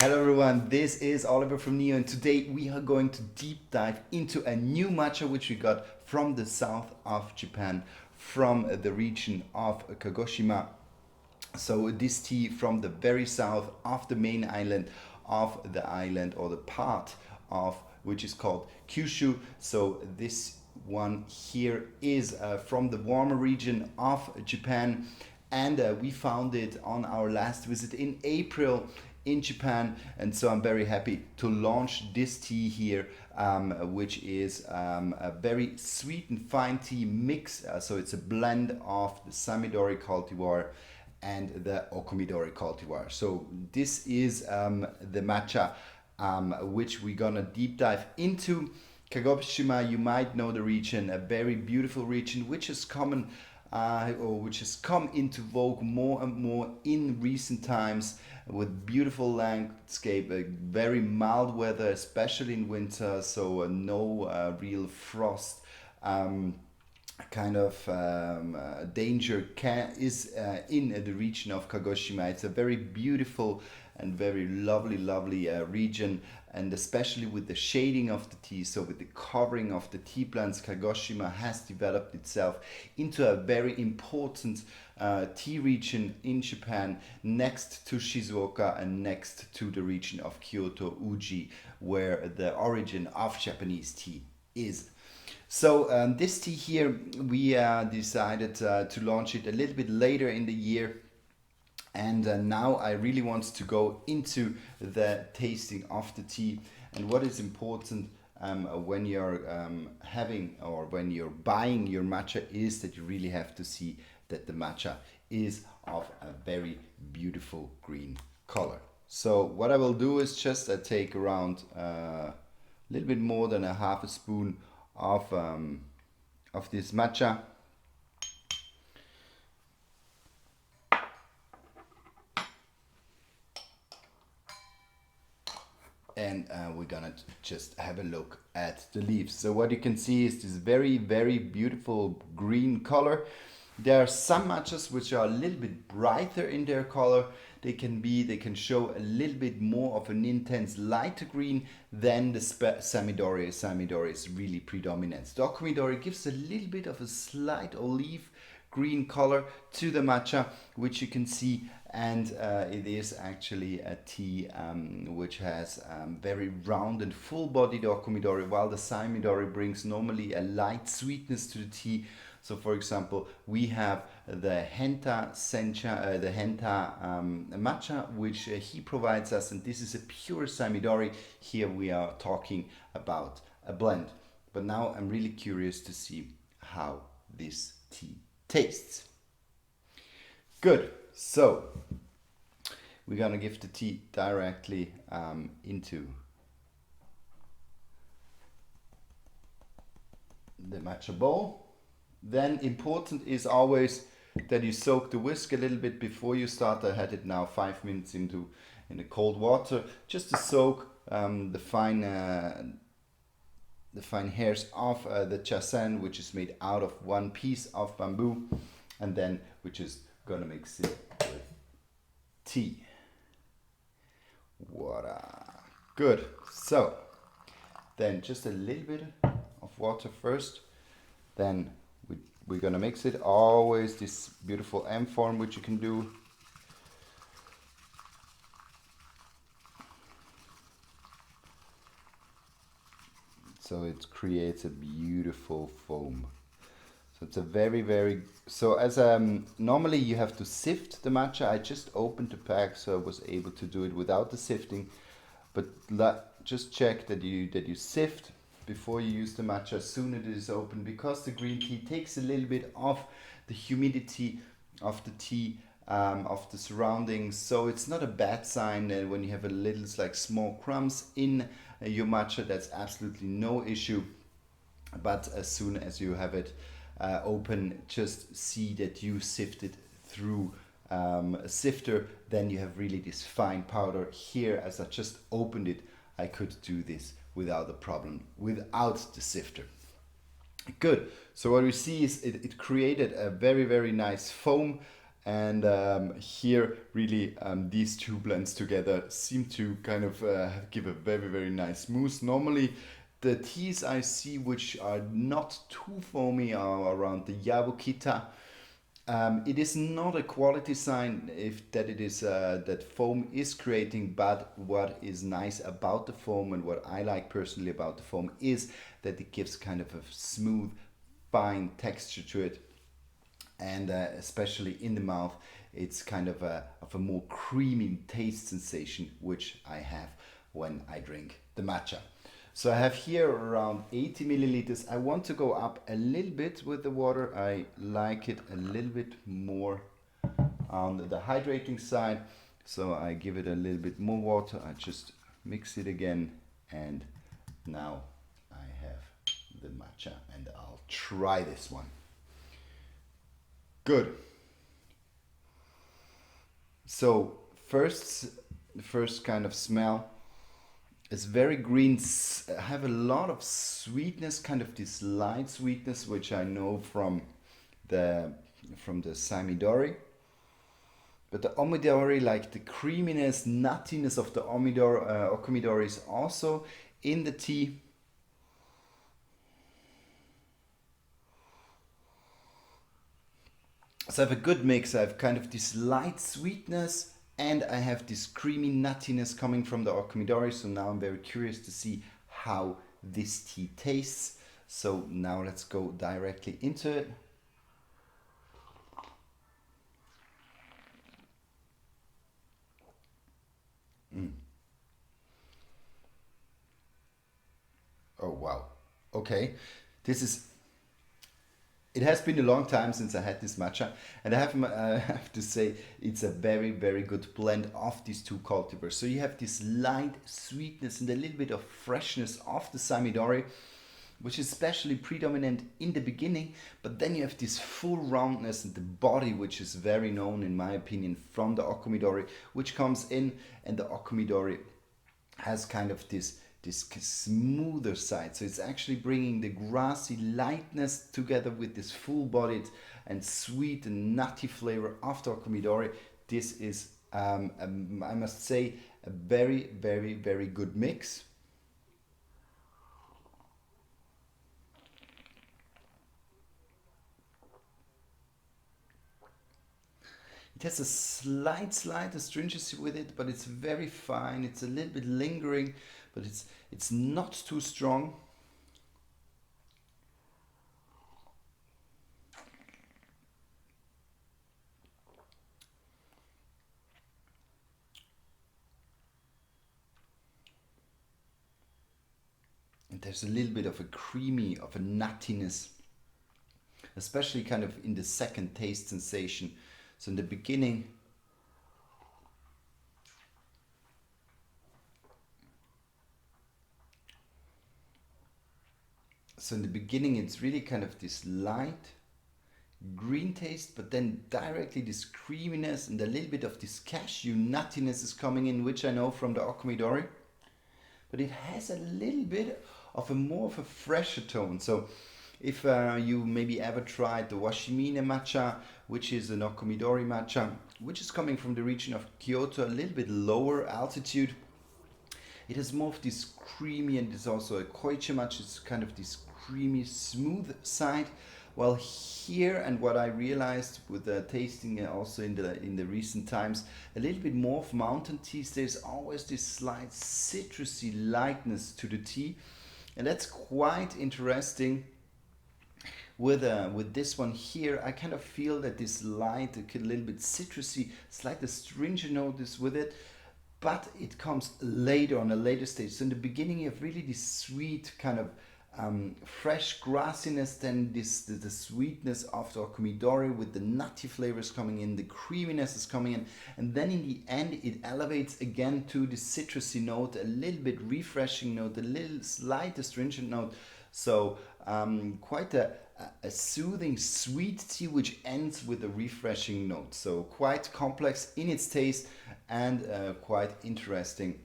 Hello everyone, this is Oliver from Neo, and today we are going to deep dive into a new matcha which we got from the south of Japan, from the region of Kagoshima. So this tea from the very south of the main island of the island, or the part of which is called Kyushu. So this one here is from the warmer region of Japan, and we found it on our last visit in April in Japan, and so I'm very happy to launch this tea here, which is a very sweet and fine tea mix. So it's a blend of the Saemidori cultivar and the Okumidori cultivar. So this is the matcha which we're gonna deep dive into. Kagoshima, you might know the region, a very beautiful region which is common or which has come into vogue more and more in recent times, with beautiful landscape, a very mild weather, especially in winter, so no real frost kind of danger is in the region of Kagoshima. It's a very beautiful and very lovely region, and especially with the shading of the tea, so with the covering of the tea plants, Kagoshima has developed itself into a very important tea region in Japan, next to Shizuoka and next to the region of Kyoto Uji, where the origin of Japanese tea is. So this tea here, we decided to launch it a little bit later in the year, and now I really want to go into the tasting of the tea. And what is important when you're having, or when you're buying your matcha, is that you really have to see that the matcha is of a very beautiful green color. So what I will do is just take around a little bit more than a half a spoon of this matcha, and we're gonna just have a look at the leaves. So what you can see is this very beautiful green color. There are some matchas which are a little bit brighter in their color. They can show a little bit more of an intense lighter green than the Saemidori. Saemidori is really predominant. The Okumidori gives a little bit of a slight olive green color to the matcha, which you can see, and it is actually a tea which has very round and full-bodied Okumidori, while the Saemidori brings normally a light sweetness to the tea. So, for example, we have the Henta Sencha, the Henta matcha, which he provides us, and this is a pure Saemidori. Here we are talking about a blend. But now I'm really curious to see how this tea tastes. Good. So we're gonna give the tea directly into the matcha bowl. Then important is always that you soak the whisk a little bit before you start. I had it now 5 minutes in the cold water, just to soak the fine hairs of the chasen, which is made out of one piece of bamboo, and then we're just gonna mix it with tea. Voila. Good. So then just a little bit of water first, then we're gonna mix it. Always this beautiful M form which you can do. So it creates a beautiful foam. So it's a very so as normally you have to sift the matcha. I just opened the pack, so I was able to do it without the sifting. But just check that you sift before you use the matcha as soon as it is open, because the green tea takes a little bit of the humidity of the tea, of the surroundings. So it's not a bad sign when you have a little like small crumbs in your matcha. That's absolutely no issue. But as soon as you have it open, just see that you sift it through a sifter. Then you have really this fine powder. Here, as I just opened it, I could do this without a problem, without the sifter. Good. So what we see is it created a very nice foam, And here, really, these two blends together seem to kind of give a very, very nice mousse. Normally, the teas I see which are not too foamy are around the Yabukita. It is not a quality sign if that it is that foam is creating, but what is nice about the foam and what I like personally about the foam is that it gives kind of a smooth, fine texture to it, and especially in the mouth, it's kind of a more creamy taste sensation, which I have when I drink the matcha. So I have here around 80 milliliters. I want to go up a little bit with the water. I like it a little bit more on the hydrating side. So I give it a little bit more water. I just mix it again, and now I have the matcha, and I'll try this one. Good. So first kind of smell is very green. Have a lot of sweetness, kind of this light sweetness, which I know the from the Saemidori. But the omidori, like the creaminess, nuttiness of the okumidori is also in the tea. So I have a good mix. I have kind of this light sweetness, and I have this creamy nuttiness coming from the Okumidori. So now I'm very curious to see how this tea tastes. So now let's go directly into it. Oh wow. Okay. This is It has been a long time since I had this matcha, and I have to say it's a very, very good blend of these two cultivars. So you have this light sweetness and a little bit of freshness of the Samidori, which is especially predominant in the beginning, but then you have this full roundness and the body, which is very known, in my opinion, from the Okumidori, which comes in, and the Okumidori has kind of this smoother side. So it's actually bringing the grassy lightness together with this full-bodied and sweet and nutty flavor of the Okumidori. This is, I must say, a very, very, very good mix. It has a slight astringency with it, but it's very fine. It's a little bit lingering, but it's not too strong. And there's a little bit of a creamy, of a nuttiness, especially kind of in the second taste sensation. So in the beginning, it's really kind of this light green taste, but then directly this creaminess and a little bit of this cashew nuttiness is coming in, which I know from the Okumidori. But it has a little bit of a more of a fresher tone. So if you maybe ever tried the Washimine matcha, which is an Okumidori matcha, which is coming from the region of Kyoto, a little bit lower altitude, it has more of this creamy, and it's also a koichi matcha. It's kind of this creamy, smooth side. While here, and what I realized with the tasting also in the recent times, a little bit more of mountain teas. There's always this slight citrusy lightness to the tea, and that's quite interesting. With this one here, I kind of feel that this light, a little bit citrusy, slight astringent note is with it, but it comes later, on a later stage. So in the beginning, you have really this sweet kind of fresh grassiness, then the sweetness of the Okumidori with the nutty flavors coming in, the creaminess is coming in, and then in the end it elevates again to the citrusy note, a little bit refreshing note, a little slight astringent note. So quite a soothing sweet tea which ends with a refreshing note. So quite complex in its taste, and quite interesting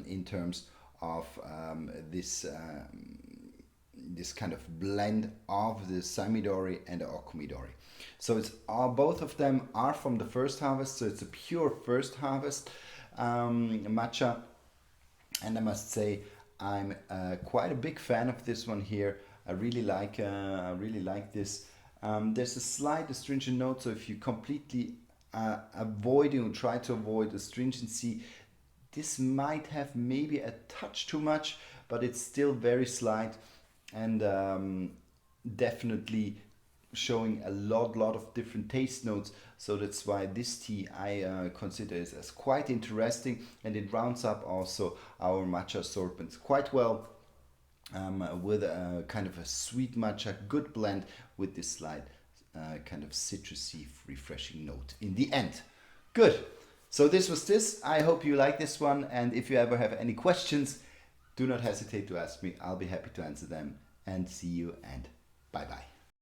in terms of this this kind of blend of the Saemidori and the Okumidori. So it's both of them are from the first harvest, so it's a pure first harvest matcha, and I must say I'm quite a big fan of this one here. I really like this. There's a slight astringent note, so if you completely try to avoid astringency, this might have maybe a touch too much, but it's still very slight, and definitely showing a lot of different taste notes. So that's why this tea I consider is as quite interesting, and it rounds up also our matcha assortments quite well, with a kind of a sweet matcha, good blend with this slight kind of citrusy, refreshing note in the end. Good. So this was this. I hope you like this one, and if you ever have any questions, do not hesitate to ask me. I'll be happy to answer them. And see you, and bye bye.